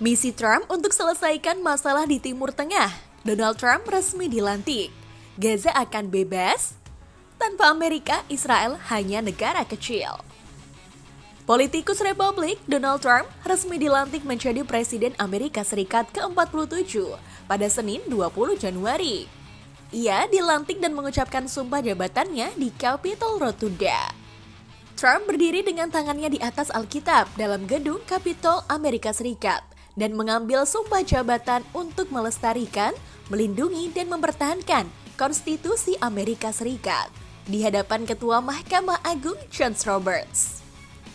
Misi Trump untuk selesaikan masalah di Timur Tengah. Donald Trump resmi dilantik. Gaza akan bebas. Tanpa Amerika, Israel hanya negara kecil. Politikus Republik Donald Trump resmi dilantik menjadi Presiden Amerika Serikat ke-47 pada Senin 20 Januari. Ia dilantik dan mengucapkan sumpah jabatannya di Capitol Rotunda. Trump berdiri dengan tangannya di atas Alkitab dalam gedung Capitol Amerika Serikat dan mengambil sumpah jabatan untuk melestarikan, melindungi, dan mempertahankan Konstitusi Amerika Serikat di hadapan Ketua Mahkamah Agung John Roberts.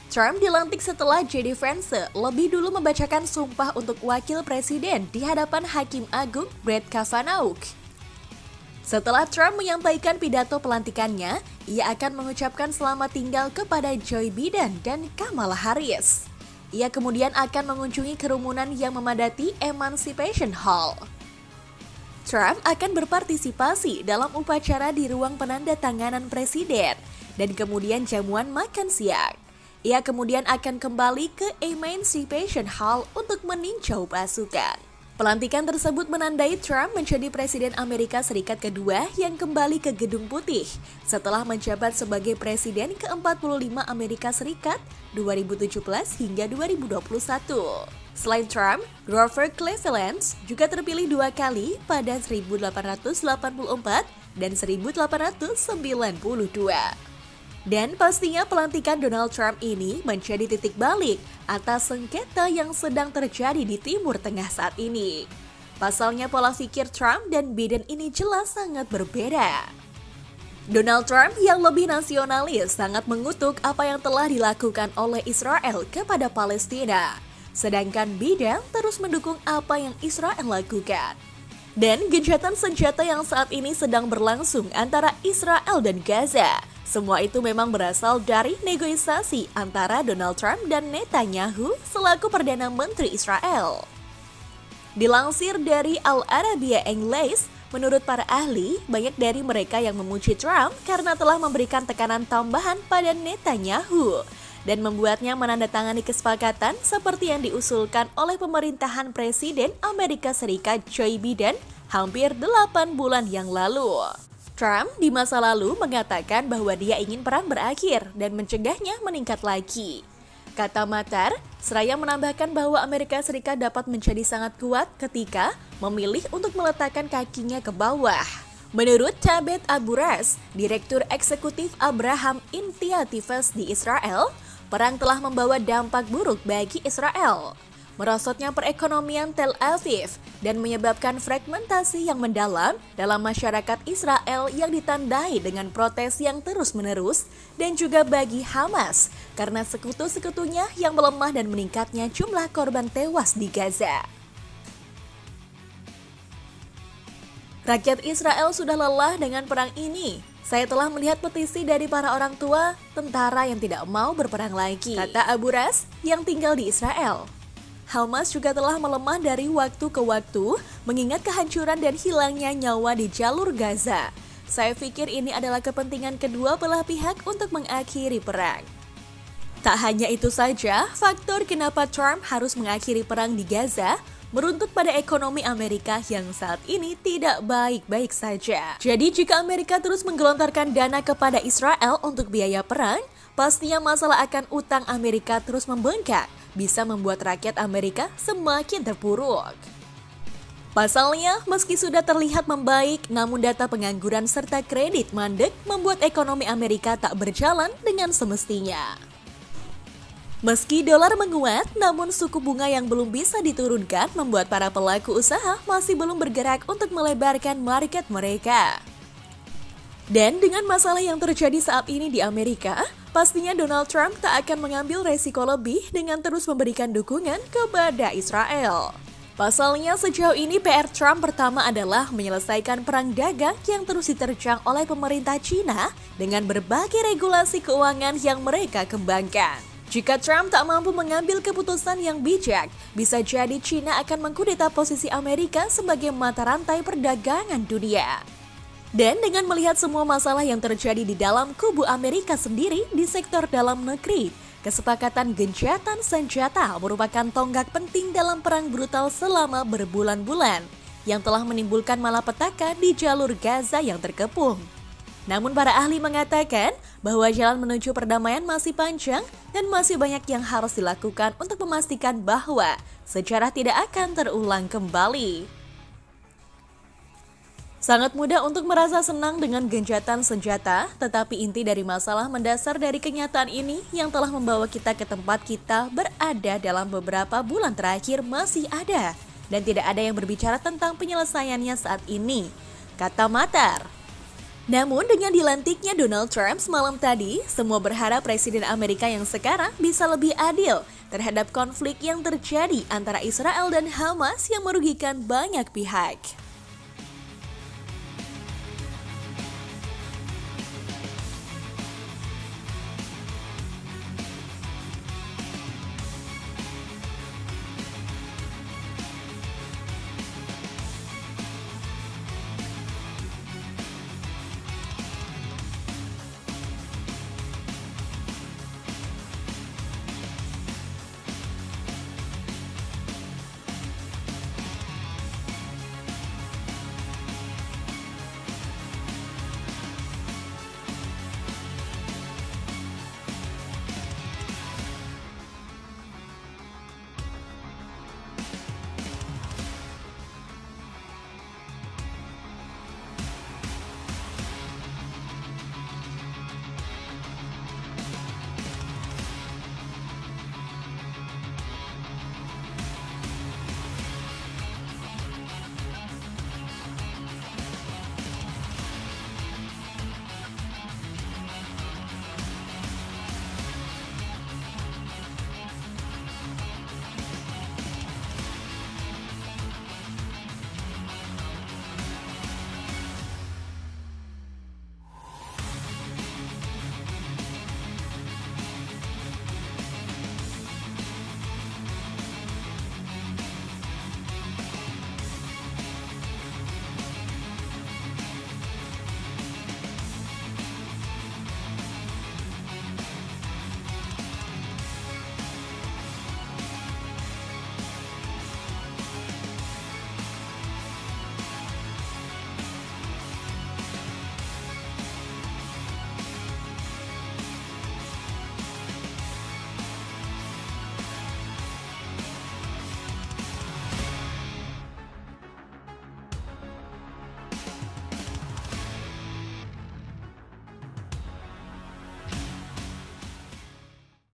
Trump dilantik setelah J.D. Vance lebih dulu membacakan sumpah untuk wakil presiden di hadapan Hakim Agung Brett Kavanaugh. Setelah Trump menyampaikan pidato pelantikannya, ia akan mengucapkan selamat tinggal kepada Joe Biden dan Kamala Harris. Ia kemudian akan mengunjungi kerumunan yang memadati Emancipation Hall. Trump akan berpartisipasi dalam upacara di ruang penandatanganan presiden dan kemudian jamuan makan siang. Ia kemudian akan kembali ke Emancipation Hall untuk meninjau pasukan. Pelantikan tersebut menandai Trump menjadi Presiden Amerika Serikat kedua yang kembali ke Gedung Putih setelah menjabat sebagai Presiden ke-45 Amerika Serikat 2017 hingga 2021. Selain Trump, Grover Cleveland juga terpilih dua kali pada 1884 dan 1892. Dan pastinya pelantikan Donald Trump ini menjadi titik balik atas sengketa yang sedang terjadi di Timur Tengah saat ini. Pasalnya pola pikir Trump dan Biden ini jelas sangat berbeda. Donald Trump yang lebih nasionalis sangat mengutuk apa yang telah dilakukan oleh Israel kepada Palestina. Sedangkan Biden terus mendukung apa yang Israel lakukan. Dan gencatan senjata yang saat ini sedang berlangsung antara Israel dan Gaza. Semua itu memang berasal dari negosiasi antara Donald Trump dan Netanyahu selaku Perdana Menteri Israel. Dilansir dari Al Arabiya English, menurut para ahli, banyak dari mereka yang memuji Trump karena telah memberikan tekanan tambahan pada Netanyahu dan membuatnya menandatangani kesepakatan seperti yang diusulkan oleh pemerintahan Presiden Amerika Serikat Joe Biden hampir 8 bulan yang lalu. Trump di masa lalu mengatakan bahwa dia ingin perang berakhir dan mencegahnya meningkat lagi. Kata Matar, seraya menambahkan bahwa Amerika Serikat dapat menjadi sangat kuat ketika memilih untuk meletakkan kakinya ke bawah. Menurut Tabet Aburas, Direktur Eksekutif Abraham Initiatives di Israel, perang telah membawa dampak buruk bagi Israel. Merosotnya perekonomian Tel Aviv dan menyebabkan fragmentasi yang mendalam dalam masyarakat Israel yang ditandai dengan protes yang terus-menerus dan juga bagi Hamas karena sekutu-sekutunya yang melemah dan meningkatnya jumlah korban tewas di Gaza. Rakyat Israel sudah lelah dengan perang ini. Saya telah melihat petisi dari para orang tua tentara yang tidak mau berperang lagi, kata Aburas yang tinggal di Israel. Hamas juga telah melemah dari waktu ke waktu, mengingat kehancuran dan hilangnya nyawa di jalur Gaza. Saya pikir ini adalah kepentingan kedua belah pihak untuk mengakhiri perang. Tak hanya itu saja, faktor kenapa Trump harus mengakhiri perang di Gaza meruntut pada ekonomi Amerika yang saat ini tidak baik-baik saja. Jadi jika Amerika terus menggelontorkan dana kepada Israel untuk biaya perang, pastinya masalah akan utang Amerika terus membengkak, bisa membuat rakyat Amerika semakin terpuruk. Pasalnya, meski sudah terlihat membaik, namun data pengangguran serta kredit mandek membuat ekonomi Amerika tak berjalan dengan semestinya. Meski dolar menguat, namun suku bunga yang belum bisa diturunkan membuat para pelaku usaha masih belum bergerak untuk melebarkan market mereka. Dan dengan masalah yang terjadi saat ini di Amerika, pastinya Donald Trump tak akan mengambil resiko lebih dengan terus memberikan dukungan kepada Israel. Pasalnya sejauh ini PR Trump pertama adalah menyelesaikan perang dagang yang terus diterjang oleh pemerintah Cina dengan berbagai regulasi keuangan yang mereka kembangkan. Jika Trump tak mampu mengambil keputusan yang bijak, bisa jadi Cina akan mengkudeta posisi Amerika sebagai mata rantai perdagangan dunia. Dan dengan melihat semua masalah yang terjadi di dalam kubu Amerika sendiri di sektor dalam negeri, Kesepakatan gencatan senjata merupakan tonggak penting dalam perang brutal selama berbulan-bulan yang telah menimbulkan malapetaka di jalur Gaza yang terkepung. Namun para ahli mengatakan bahwa jalan menuju perdamaian masih panjang dan masih banyak yang harus dilakukan untuk memastikan bahwa sejarah tidak akan terulang kembali. Sangat mudah untuk merasa senang dengan gencatan senjata, tetapi inti dari masalah mendasar dari kenyataan ini yang telah membawa kita ke tempat kita berada dalam beberapa bulan terakhir masih ada, dan tidak ada yang berbicara tentang penyelesaiannya saat ini, kata Matar. Namun dengan dilantiknya Donald Trump semalam tadi, semua berharap Presiden Amerika yang sekarang bisa lebih adil terhadap konflik yang terjadi antara Israel dan Hamas yang merugikan banyak pihak.